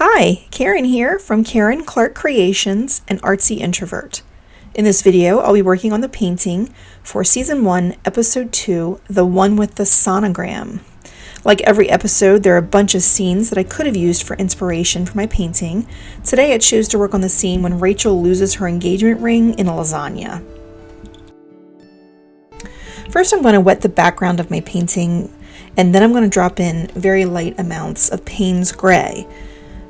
Hi, Karen here from Karen Clark Creations, an artsy introvert. In this video, I'll be working on the painting for Season 1, Episode 2, the one with the sonogram. Like every episode, there are a bunch of scenes that I could have used for inspiration for my painting. Today, I chose to work on the scene when Rachel loses her engagement ring in a lasagna. First, I'm going to wet the background of my painting, and then I'm going to drop in very light amounts of Payne's gray.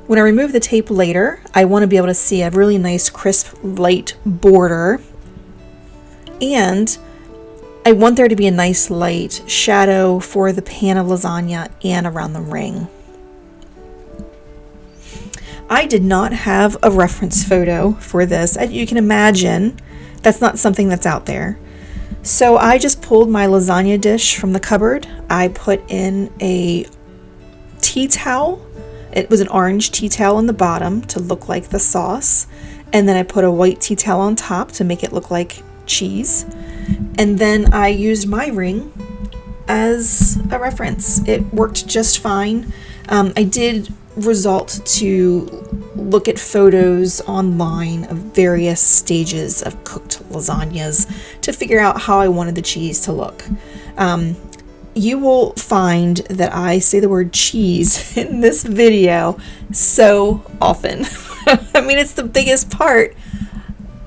When I remove the tape later, I want to be able to see a really nice crisp light border, and I want there to be a nice light shadow for the pan of lasagna and around the ring. I did not have a reference photo for this. As you can imagine, that's not something that's out there. So I just pulled my lasagna dish from the cupboard. I put in a tea towel. It was an orange tea towel on the bottom to look like the sauce. And then I put a white tea towel on top to make it look like cheese. And then I used my ring as a reference. It worked just fine. I did resort to look at photos online of various stages of cooked lasagnas to figure out how I wanted the cheese to look. You will find that I say the word cheese in this video so often. I mean, it's the biggest part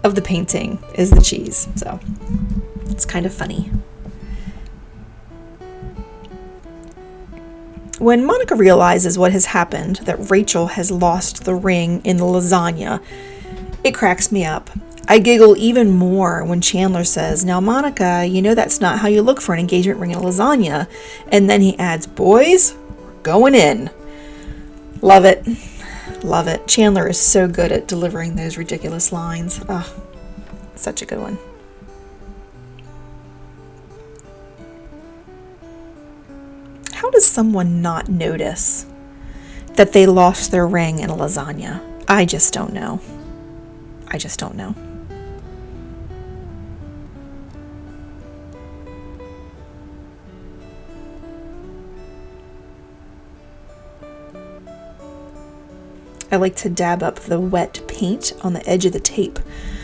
of the painting is the cheese, so it's kind of funny. When Monica realizes what has happened, that Rachel has lost the ring in the lasagna, it cracks me up. I giggle even more when Chandler says, "Now, Monica, you know that's not how you look for an engagement ring in a lasagna." And then he adds, "Boys, we're going in." Love it. Love it. Chandler is so good at delivering those ridiculous lines. Oh, such a good one. How does someone not notice that they lost their ring in a lasagna? I just don't know. I just don't know. I like to dab up the wet paint on the edge of the tape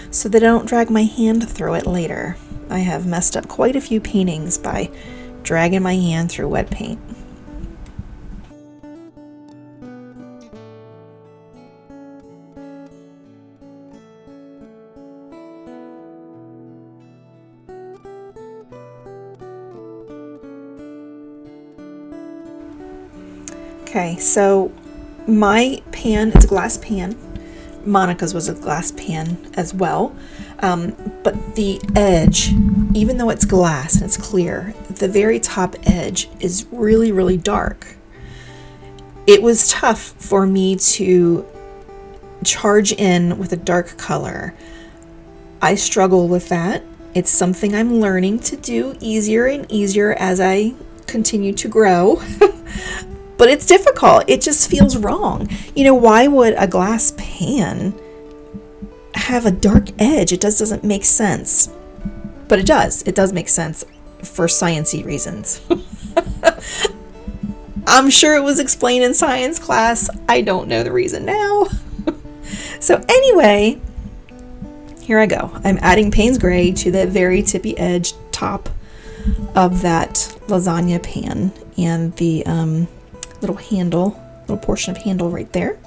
so that I don't drag my hand through it later. I have messed up quite a few paintings by dragging my hand through wet paint. Okay, so my pan, it's a glass pan. Monica's was a glass pan as well. But the edge, even though it's glass and it's clear, the very top edge is really, really dark. It was tough for me to charge in with a dark color. I struggle with that. It's something I'm learning to do easier and easier as I continue to grow. But it's difficult. It just feels wrong. You know, why would a glass pan have a dark edge? It doesn't make sense. But it does. It does make sense for science-y reasons. I'm sure it was explained in science class. I don't know the reason now. So anyway, here I go. I'm adding Payne's gray to the very tippy edge top of that lasagna pan and the little portion of handle right there.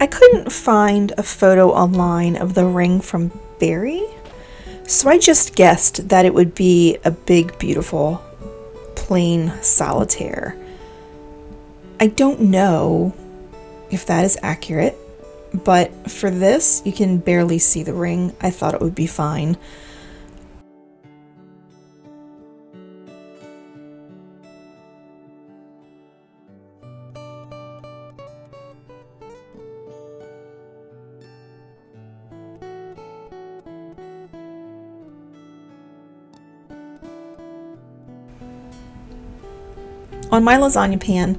I couldn't find a photo online of the ring from Barry, so I just guessed that it would be a big, beautiful, plain solitaire. I don't know if that is accurate, but for this, you can barely see the ring. I thought it would be fine. On my lasagna pan,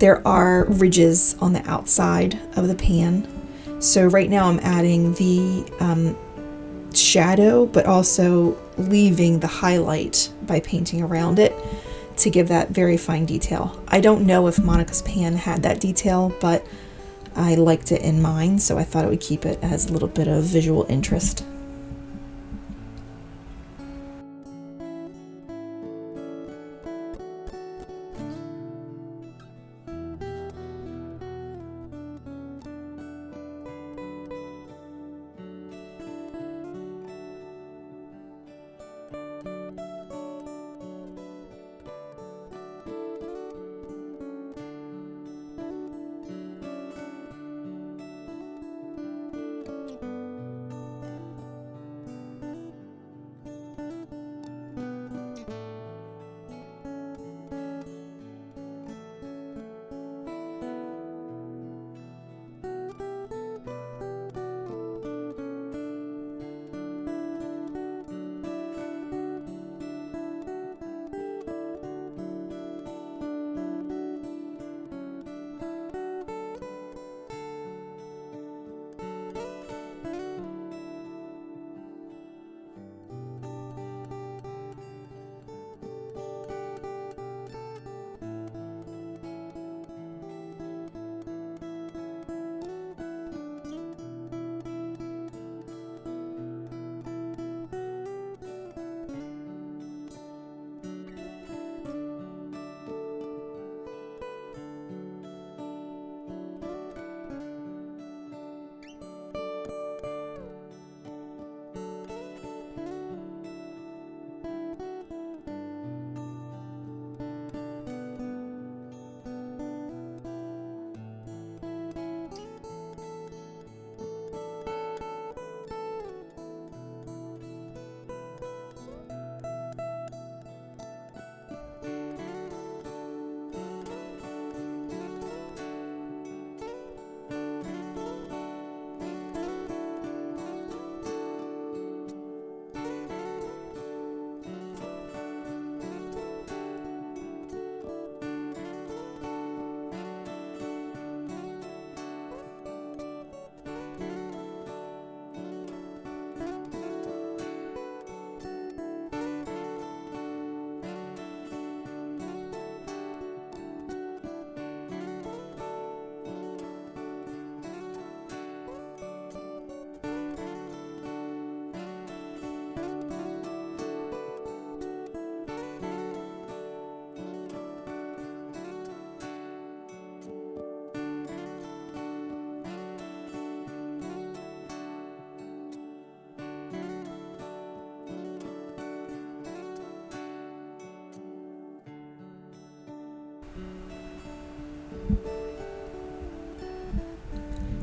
there are ridges on the outside of the pan. So right now I'm adding the shadow, but also leaving the highlight by painting around it to give that very fine detail. I don't know if Monica's pan had that detail, but I liked it in mine, so I thought it would keep it as a little bit of visual interest.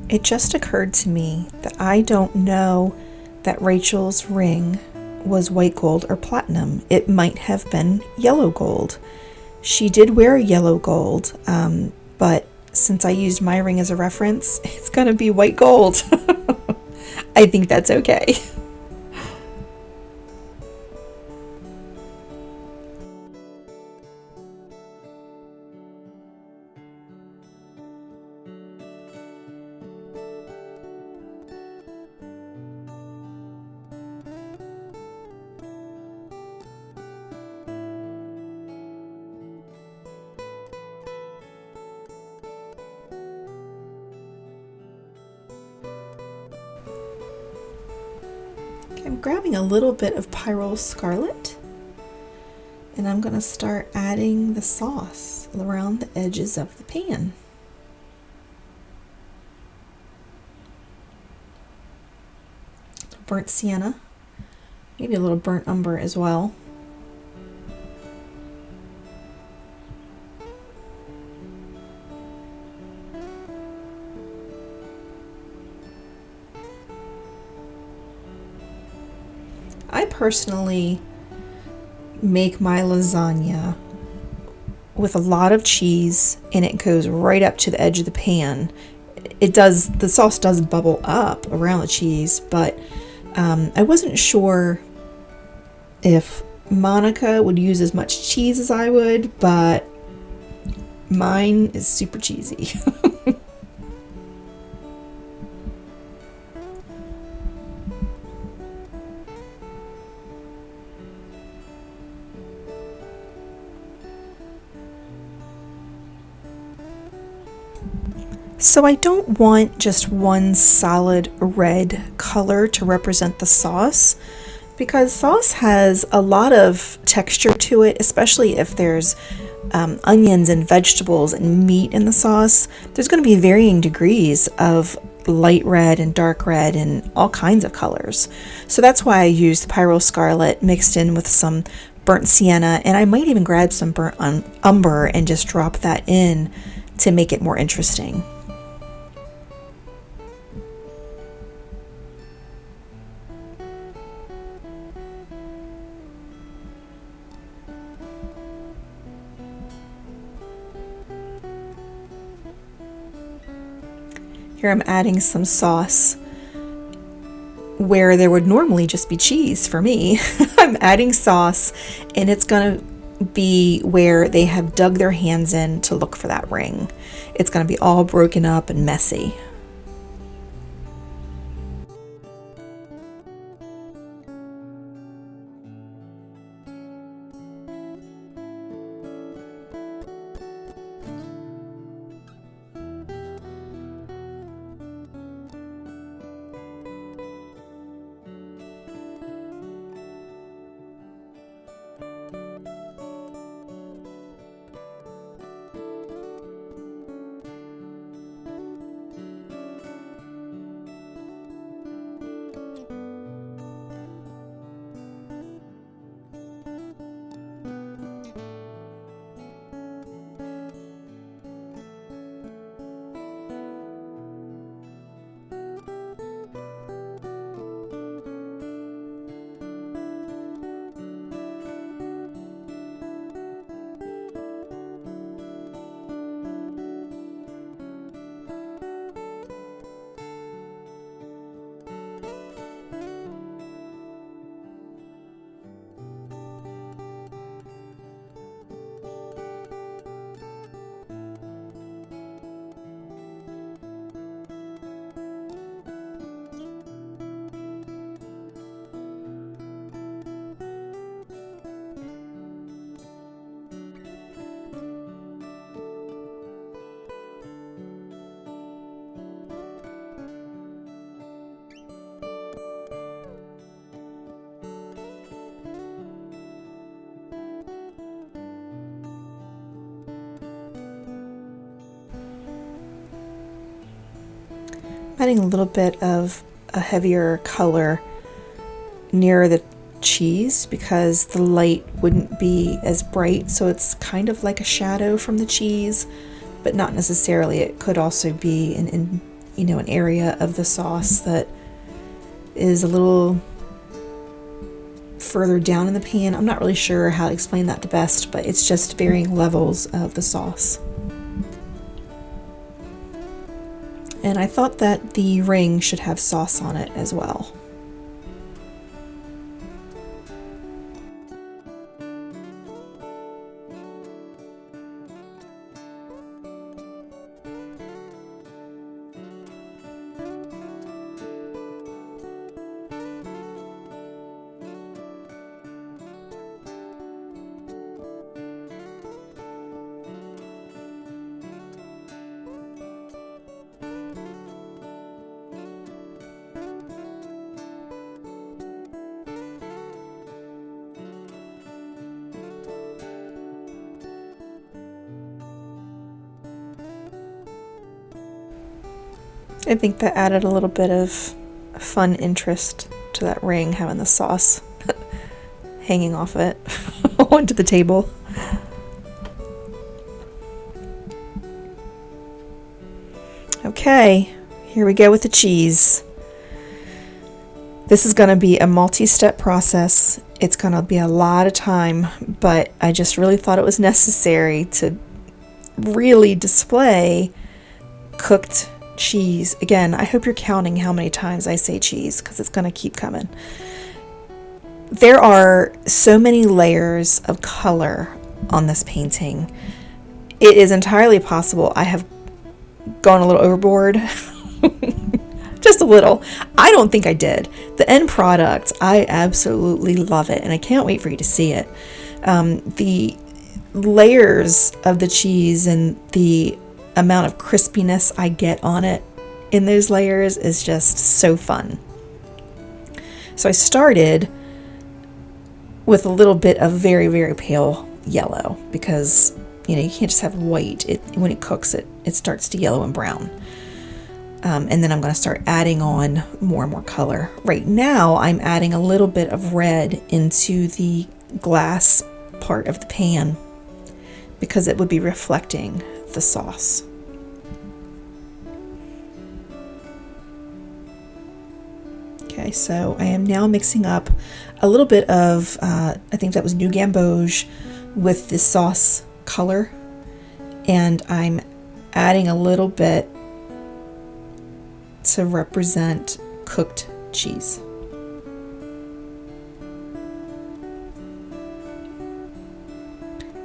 It just occurred to me that I don't know that Rachel's ring was white gold or platinum. It might have been yellow gold. She did wear yellow gold, but since I used my ring as a reference, it's gonna be white gold. I think that's okay. I'm grabbing a little bit of Pyrrol Scarlet, and I'm going to start adding the sauce around the edges of the pan. burnt sienna, maybe a little burnt umber as well. I personally make my lasagna with a lot of cheese, and it goes right up to the edge of the pan. The sauce does bubble up around the cheese, but I wasn't sure if Monica would use as much cheese as I would, but mine is super cheesy. So I don't want just one solid red color to represent the sauce, because sauce has a lot of texture to it, especially if there's onions and vegetables and meat in the sauce. There's going to be varying degrees of light red and dark red and all kinds of colors. So that's why I used Pyrrol Scarlet mixed in with some burnt sienna, and I might even grab some burnt umber and just drop that in to make it more interesting. Here I'm adding some sauce where there would normally just be cheese for me. I'm adding sauce, and it's going to be where they have dug their hands in to look for that ring. It's going to be all broken up and messy. Adding a little bit of a heavier color near the cheese because the light wouldn't be as bright, so it's kind of like a shadow from the cheese, but not necessarily. It could also be an area of the sauce that is a little further down in the pan. I'm not really sure how to explain that the best, but it's just varying levels of the sauce. And I thought that the ring should have sauce on it as well. I think that added a little bit of fun interest to that ring having the sauce hanging off it onto the table. Okay, here we go with the cheese. This is going to be a multi-step process. It's going to be a lot of time, but I just really thought it was necessary to really display cooked cheese. Again, I hope you're counting how many times I say cheese, because it's going to keep coming. There are so many layers of color on this painting. It is entirely possible I have gone a little overboard. Just a little. I don't think I did. The end product, I absolutely love it, and I can't wait for you to see it. The layers of the cheese and the amount of crispiness I get on it in those layers is just so fun. So I started with a little bit of very, very pale yellow, because you can't just have white. When it cooks, it starts to yellow and brown. And then I'm going to start adding on more and more color. Right now, I'm adding a little bit of red into the glass part of the pan, because it would be reflecting the sauce. Okay, so I am now mixing up a little bit of, I think that was new Gamboge, with the sauce color, and I'm adding a little bit to represent cooked cheese.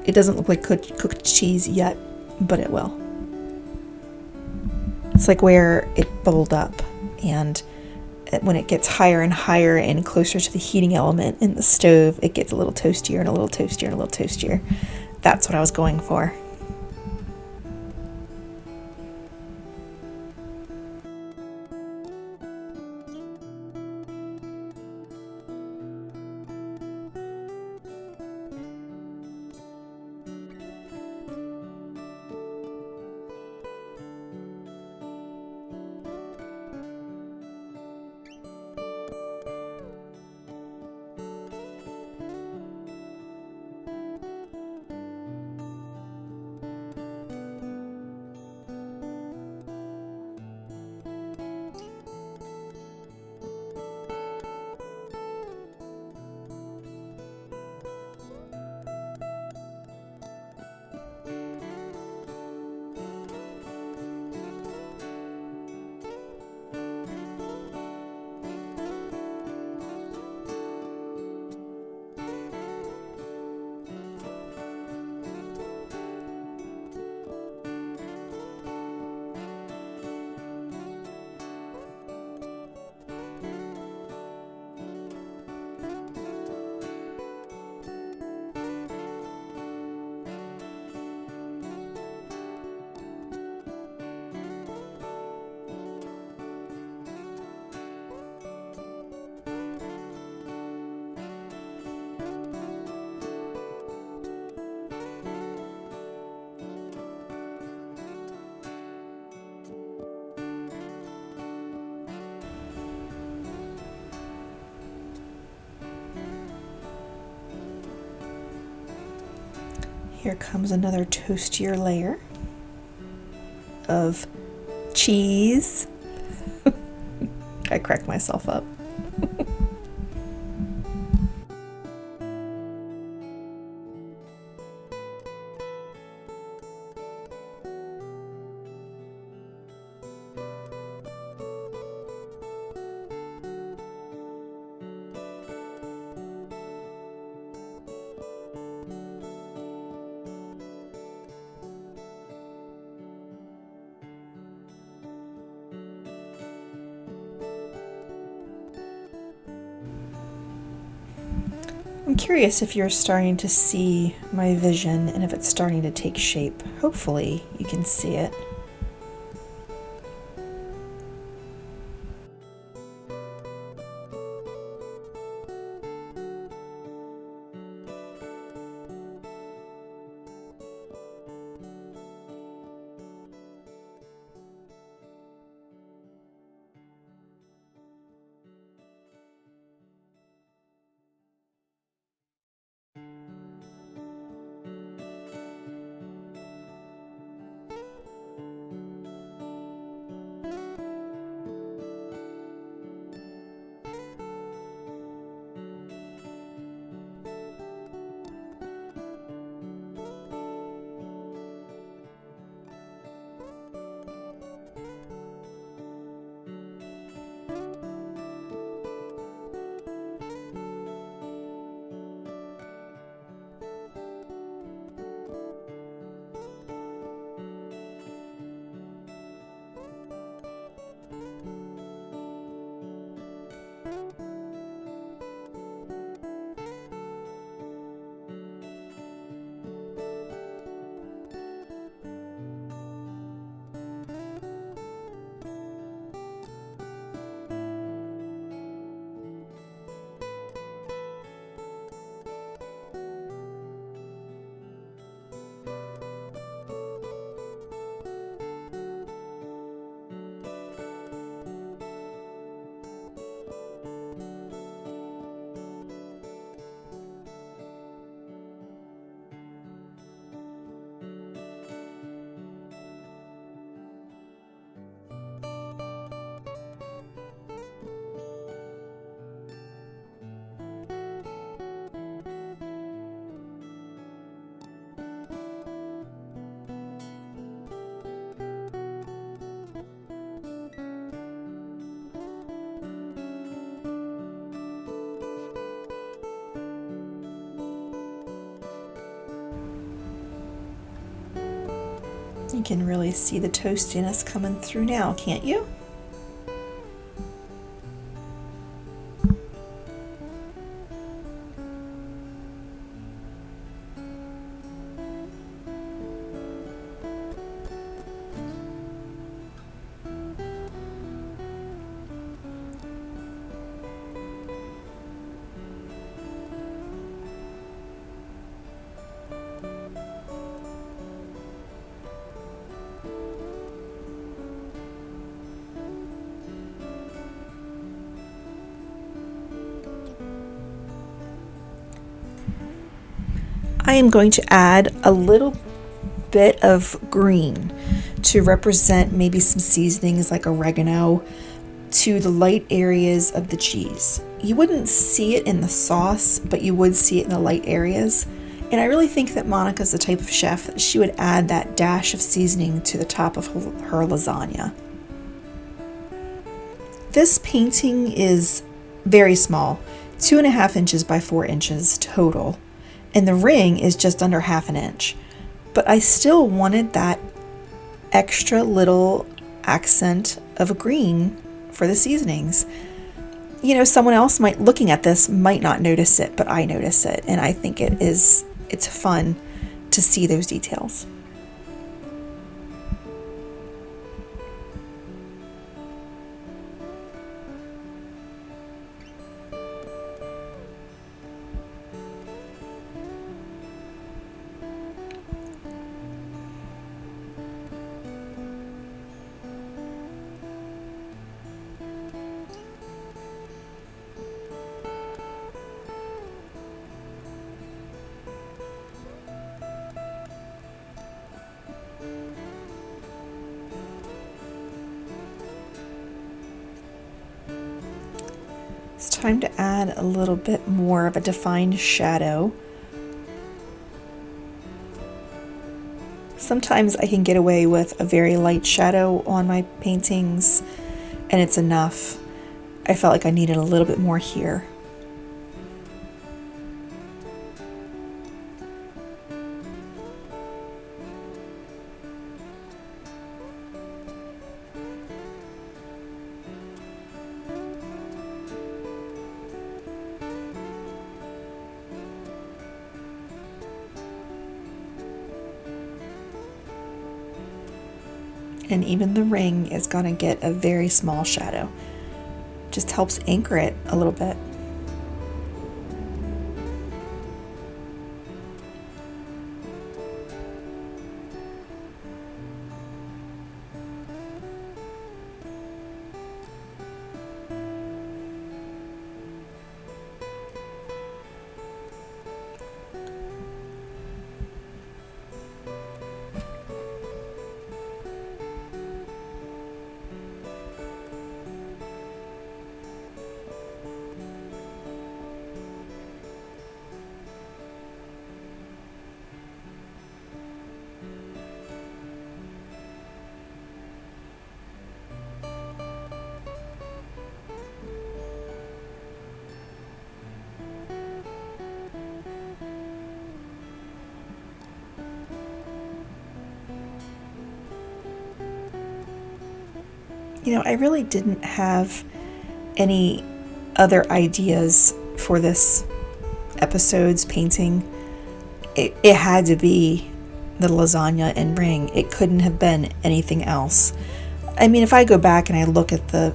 It doesn't look like cooked cheese yet, but it will. It's like where it bubbled up, and when it gets higher and higher and closer to the heating element in the stove, it gets a little toastier and a little toastier and a little toastier. That's what I was going for. Here comes another toastier layer of cheese. I cracked myself up. I'm curious if you're starting to see my vision and if it's starting to take shape. Hopefully you can see it. You can really see the toastiness coming through now, can't you? I am going to add a little bit of green to represent maybe some seasonings like oregano to the light areas of the cheese. You wouldn't see it in the sauce, but you would see it in the light areas. And I really think that Monica's the type of chef that she would add that dash of seasoning to the top of her lasagna. This painting is very small, 2.5 inches by 4 inches total. And the ring is just under 1/2 inch. But I still wanted that extra little accent of green for the seasonings. You know, someone else looking at this might not notice it, but I notice it, and I think it's fun to see those details. It's time to add a little bit more of a defined shadow. Sometimes I can get away with a very light shadow on my paintings, and it's enough. I felt like I needed a little bit more here. And even the ring is going to get a very small shadow. Just helps anchor it a little bit. You know, I really didn't have any other ideas for this episode's painting. It had to be the lasagna and ring. It couldn't have been anything else. I mean, if I go back and I look at the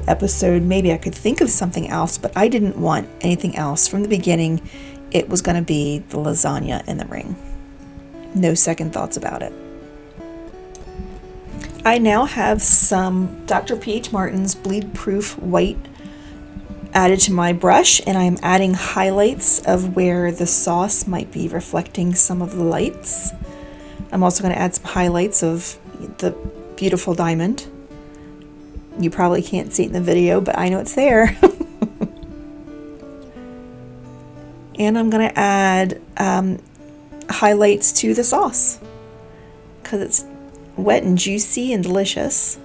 episode, maybe I could think of something else, but I didn't want anything else. From the beginning, it was going to be the lasagna and the ring. No second thoughts about it. I now have some Dr. P.H. Martin's Bleed Proof White added to my brush, and I'm adding highlights of where the sauce might be reflecting some of the lights. I'm also going to add some highlights of the beautiful diamond. You probably can't see it in the video, but I know it's there. And I'm going to add highlights to the sauce because it's wet and juicy and delicious.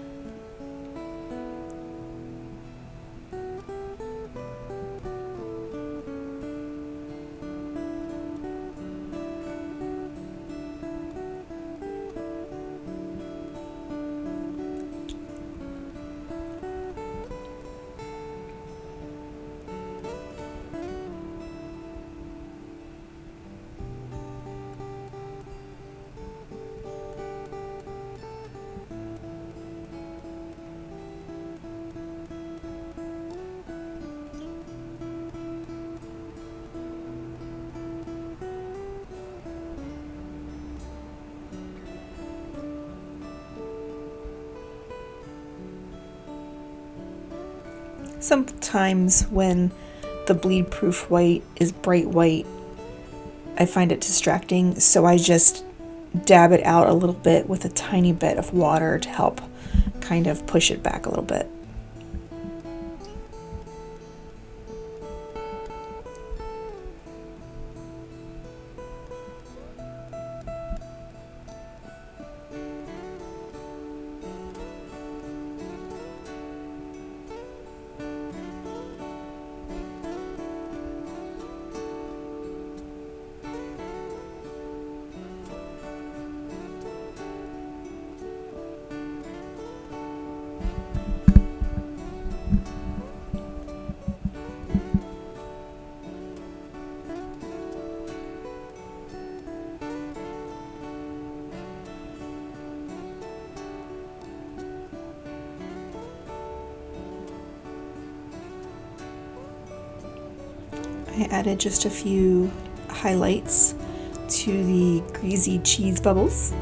Sometimes when the bleed proof white is bright white, I find it distracting, so I just dab it out a little bit with a tiny bit of water to help kind of push it back a little bit. I added just a few highlights to the greasy cheese bubbles.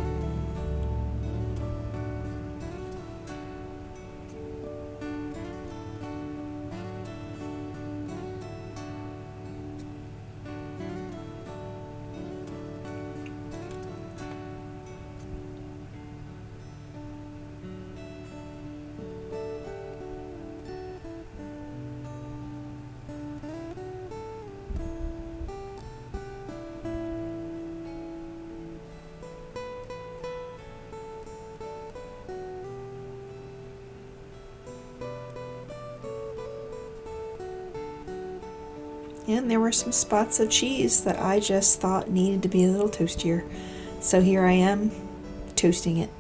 And there were some spots of cheese that I just thought needed to be a little toastier. So here I am, toasting it.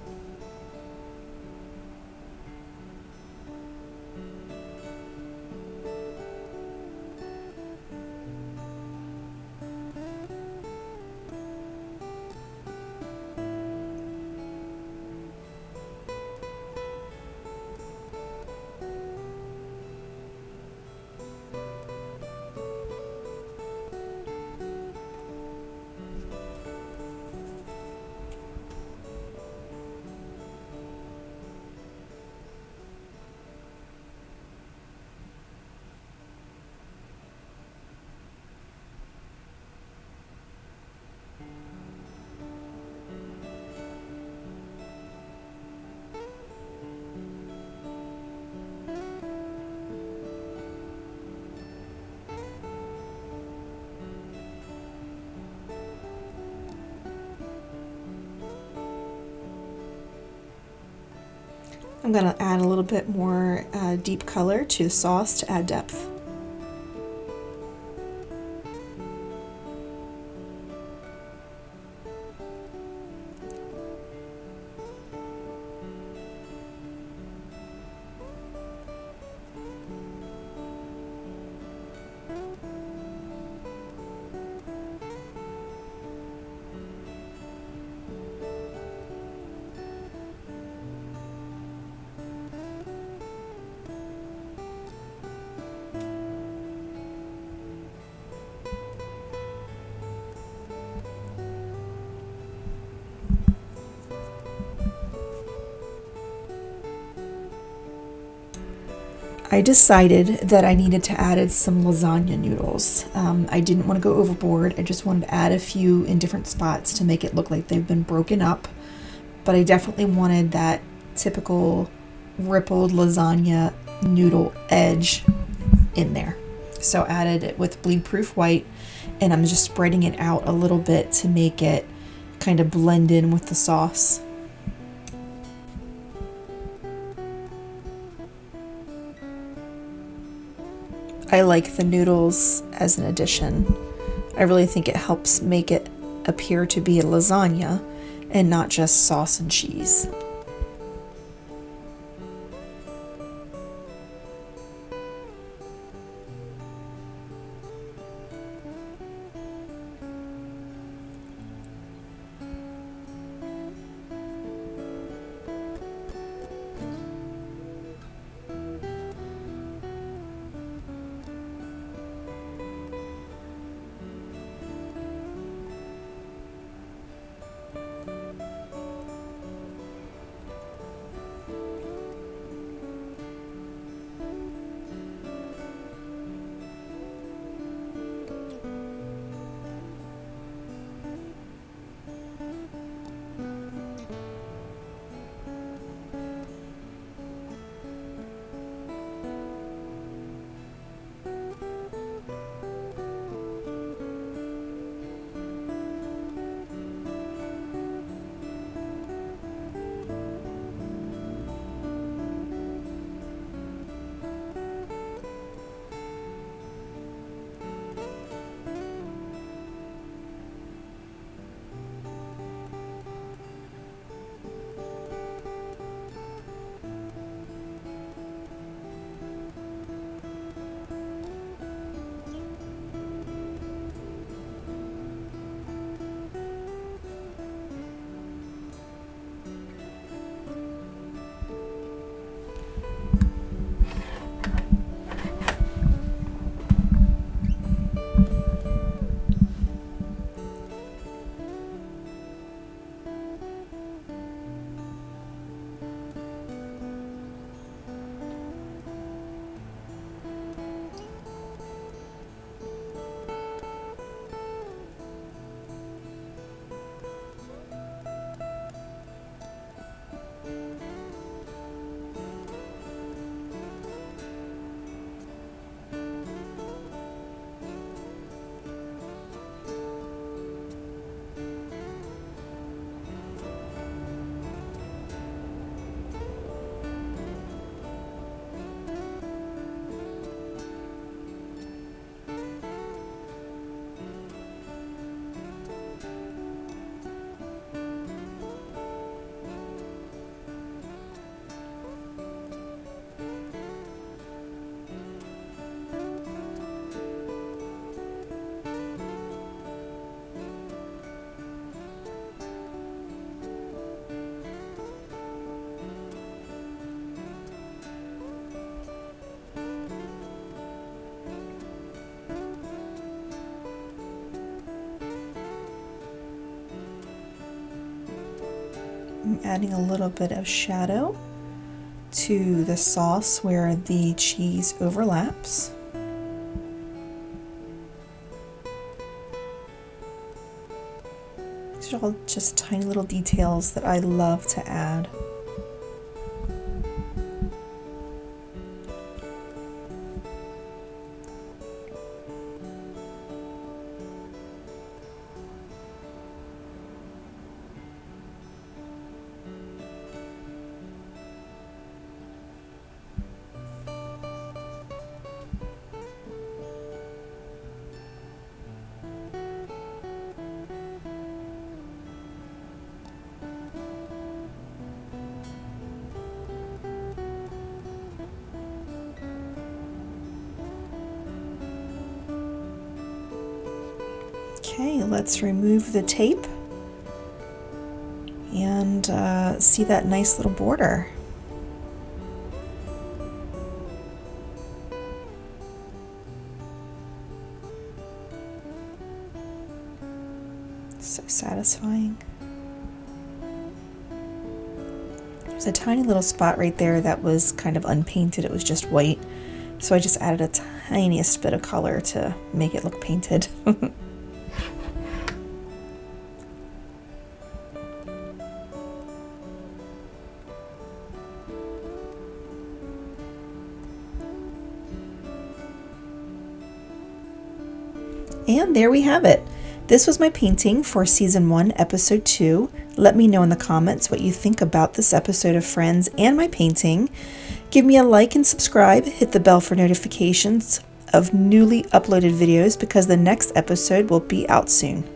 I'm going to add a little bit more deep color to the sauce to add depth. I decided that I needed to add some lasagna noodles. I didn't want to go overboard. I just wanted to add a few in different spots to make it look like they've been broken up. But I definitely wanted that typical rippled lasagna noodle edge in there. So I added it with bleed proof white, and I'm just spreading it out a little bit to make it kind of blend in with the sauce. I like the noodles as an addition. I really think it helps make it appear to be a lasagna and not just sauce and cheese. I'm adding a little bit of shadow to the sauce where the cheese overlaps. These are all just tiny little details that I love to add. Okay, let's remove the tape and see that nice little border. So satisfying. There's a tiny little spot right there that was kind of unpainted. It was just white. So I just added a tiniest bit of color to make it look painted. And there we have it. This was my painting for Season 1, Episode 2. Let me know in the comments what you think about this episode of Friends and my painting. Give me a like and subscribe. Hit the bell for notifications of newly uploaded videos because the next episode will be out soon.